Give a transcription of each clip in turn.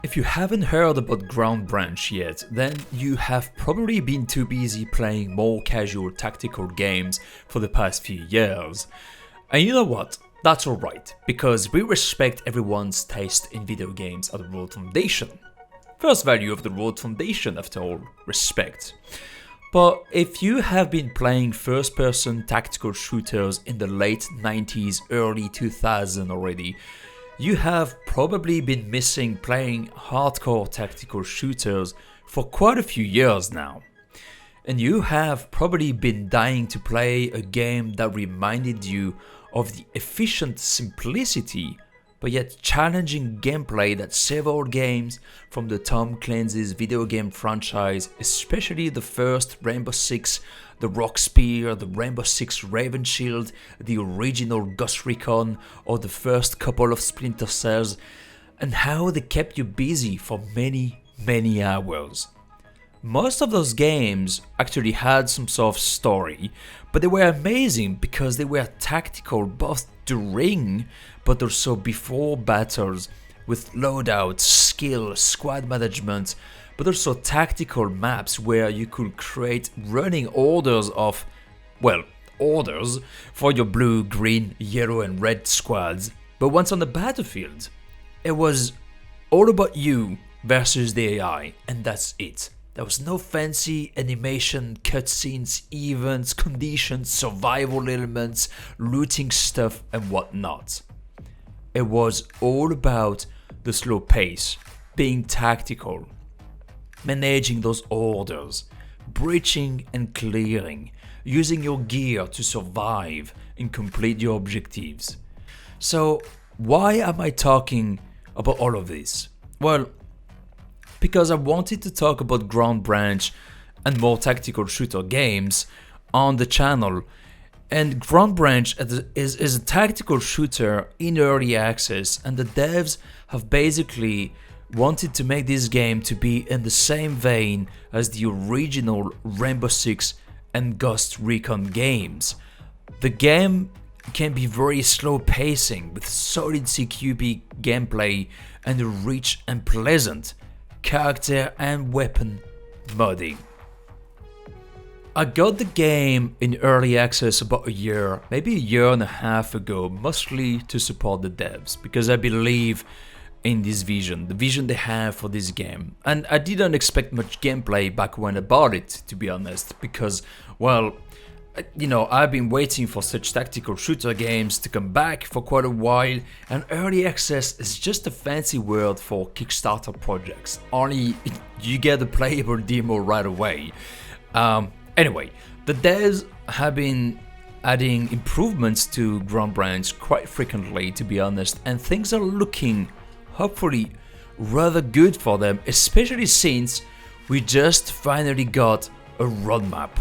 If you haven't heard about Ground Branch yet, then you have probably been too busy playing more casual tactical games for the past few years. And you know what? That's alright, because we respect everyone's taste in video games at the r.o.d.e Foundation. First value of the r.o.d.e Foundation, after all, respect. But if you have been playing first-person tactical shooters in the late 90s, early 2000s already, you have probably been missing playing hardcore tactical shooters for quite a few years now. And you have probably been dying to play a game that reminded you of the efficient simplicity but yet challenging gameplay that several games from the Tom Clancy's video game franchise, especially the first Rainbow Six, the Rock Spear, the Rainbow Six Raven Shield, the original Ghost Recon, or the first couple of Splinter Cells, and how they kept you busy for many hours. Most of those games actually had some sort of story, but they were amazing because they were tactical both during but also before battles, with loadouts, skill, squad management, but also tactical maps where you could create running orders of, well, orders for your blue, green, yellow and red squads. But once on the battlefield, it was all about you versus the AI, and that's it. There was no fancy animation, cutscenes, events, conditions, survival elements, looting stuff and whatnot. It was all about the slow pace, being tactical, managing those orders, breaching and clearing, using your gear to survive and complete your objectives. So why am I talking about all of this? Well, because I wanted to talk about Ground Branch and more tactical shooter games on the channel. And Ground Branch is a tactical shooter in early access, and the devs have basically wanted to make this game to be in the same vein as the original Rainbow Six and Ghost Recon games. The game can be very slow pacing with solid CQB gameplay and a rich and pleasant character and weapon modding. I got the game in early access about a year, maybe a year and a half ago, mostly to support the devs, because I believe in this vision, the vision they have for this game. And I didn't expect much gameplay back when I bought it, to be honest, because, well, you know, I've been waiting for such tactical shooter games to come back for quite a while, and early access is just a fancy word for Kickstarter projects, only you get a playable demo right away. Anyway, the devs have been adding improvements to Ground Branch quite frequently, to be honest, and things are looking, hopefully, rather good for them, especially since we just finally got a roadmap.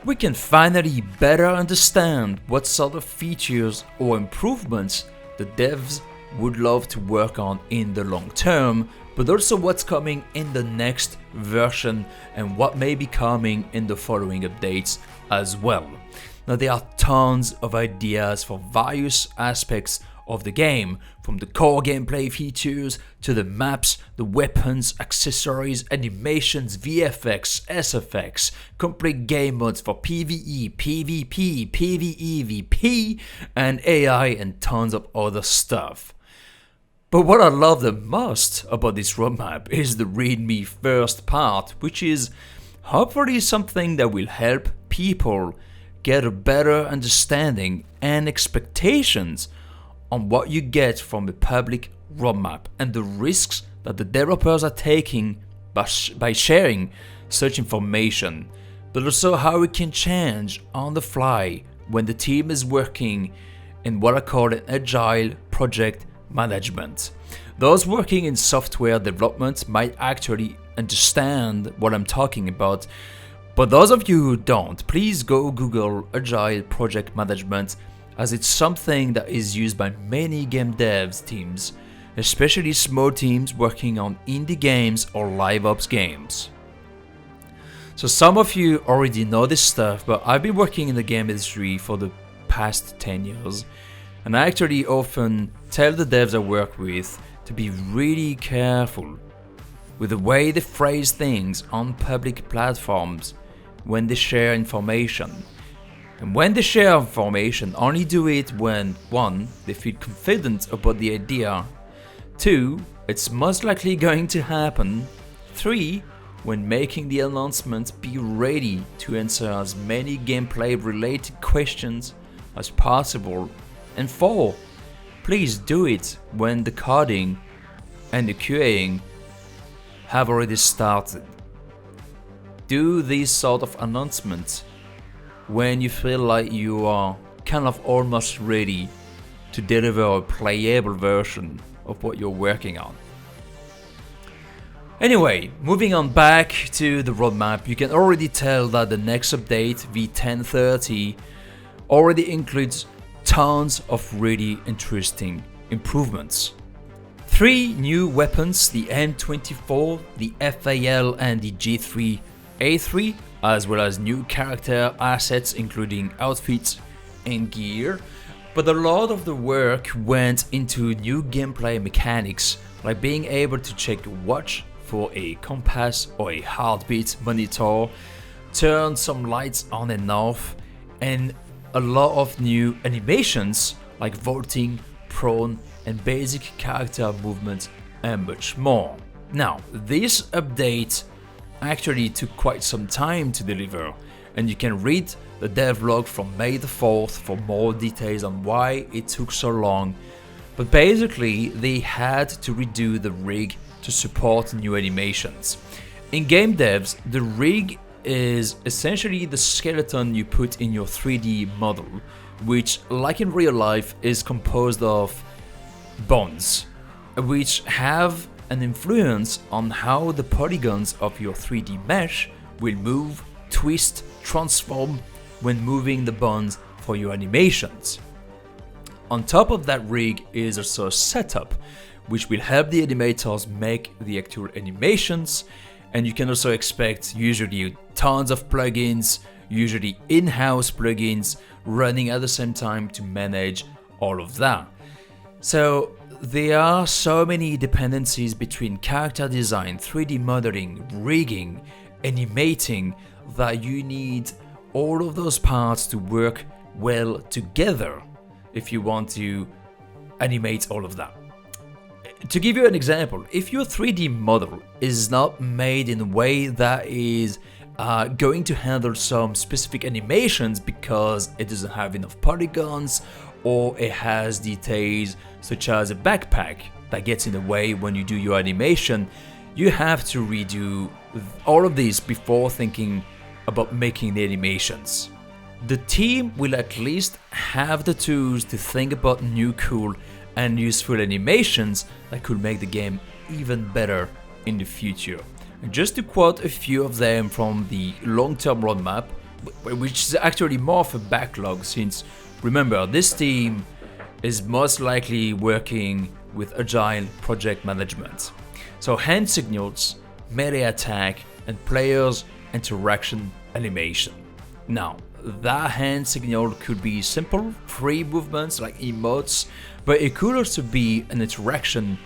We can finally better understand what sort of features or improvements the devs would love to work on in the long term, but also what's coming in the next version and what may be coming in the following updates as well. Now, there are tons of ideas for various aspects of the game, from the core gameplay features to the maps, the weapons, accessories, animations, VFX, SFX, complete game modes for PvE, PvP, PvE, VP, and AI, and tons of other stuff. But what I love the most about this roadmap is the README first part, which is hopefully something that will help people get a better understanding and expectations on what you get from the public roadmap and the risks that the developers are taking by sharing such information, but also how it can change on the fly when the team is working in what I call an agile project management. Those working in software development might actually understand what I'm talking about, but those of you who don't, please go Google agile project management, as it's something that is used by many game devs teams, especially small teams working on indie games or live ops games. So some of you already know this stuff, but I've been working in the game industry for the past 10 years, and I actually often tell the devs I work with to be really careful with the way they phrase things on public platforms when they share information. And when they share information, only do it when 1. They feel confident about the idea, 2. It's most likely going to happen, 3. When making the announcement, be ready to answer as many gameplay related questions as possible, and 4. Please do it when the coding and the QAing have already started. Do these sort of announcements when you feel like you are kind of almost ready to deliver a playable version of what you're working on. Anyway, moving on back to the roadmap, you can already tell that the next update, v10.30, already includes tons of really interesting improvements. 3 new weapons, the M24, the FAL and the G3A3, as well as new character assets including outfits and gear. But a lot of the work went into new gameplay mechanics, like being able to check your watch for a compass or a heartbeat monitor, turn some lights on and off, and a lot of new animations like vaulting, prone, and basic character movement, and much more. Now, this update actually took quite some time to deliver, and you can read the devlog from May the 4th for more details on why it took so long. But basically, they had to redo the rig to support new animations. In game devs, the rig is essentially the skeleton you put in your 3D model, which, like in real life, is composed of bones, which have an influence on how the polygons of your 3D mesh will move, twist, transform when moving the bones for your animations. On top of that rig is also a setup, which will help the animators make the actual animations, and you can also expect usually tons of plugins, usually in-house plugins, running at the same time to manage all of that. So there are so many dependencies between character design, 3D modeling, rigging, animating, that you need all of those parts to work well together if you want to animate all of that. To give you an example, if your 3D model is not made in a way that is going to handle some specific animations because it doesn't have enough polygons, or it has details such as a backpack that gets in the way when you do your animation, you have to redo all of this before thinking about making the animations. The team will at least have the tools to think about new cool and useful animations that could make the game even better in the future. And just to quote a few of them from the long-term roadmap, which is actually more of a backlog, since remember, this team is most likely working with agile project management. So hand signals, melee attack, and players interaction animation. Now, that hand signal could be simple, free movements like emotes, but it could also be an interaction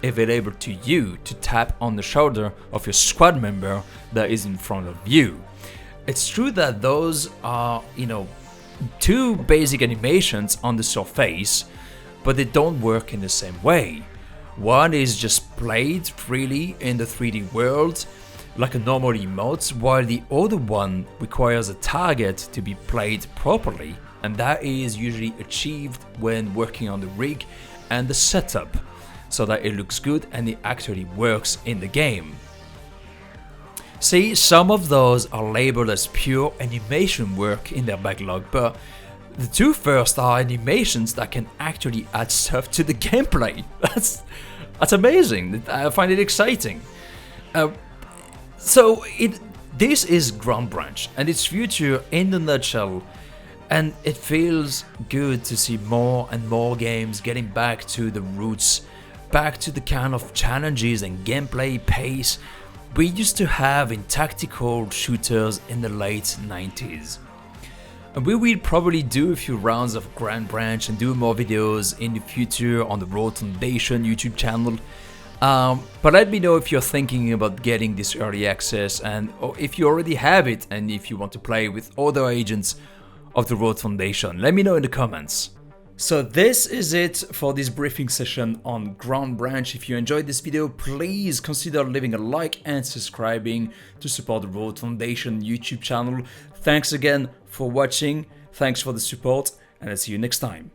available to you to tap on the shoulder of your squad member that is in front of you. It's true that those are, two basic animations on the surface, but they don't work in the same way. One is just played freely in the 3D world, like a normal emote, while the other one requires a target to be played properly, and that is usually achieved when working on the rig and the setup, so that it looks good and it actually works in the game. See, some of those are labeled as pure animation work in their backlog, but the two first are animations that can actually add stuff to the gameplay. That's amazing. I find it exciting. This is Ground Branch and its future in a nutshell, and it feels good to see more and more games getting back to the roots, back to the kind of challenges and gameplay pace we used to have in tactical shooters in the late 90s. And we will probably do a few rounds of Grand Branch and do more videos in the future on the r.o.d.e Foundation YouTube channel. But let me know if you're thinking about getting this early access, and or if you already have it and if you want to play with other agents of the r.o.d.E Foundation. Let me know in the comments. So this is it for this briefing session on Grand Branch. If you enjoyed this video, please consider leaving a like and subscribing to support the r.o.d.E Foundation YouTube channel. Thanks again for watching, thanks for the support, and I'll see you next time.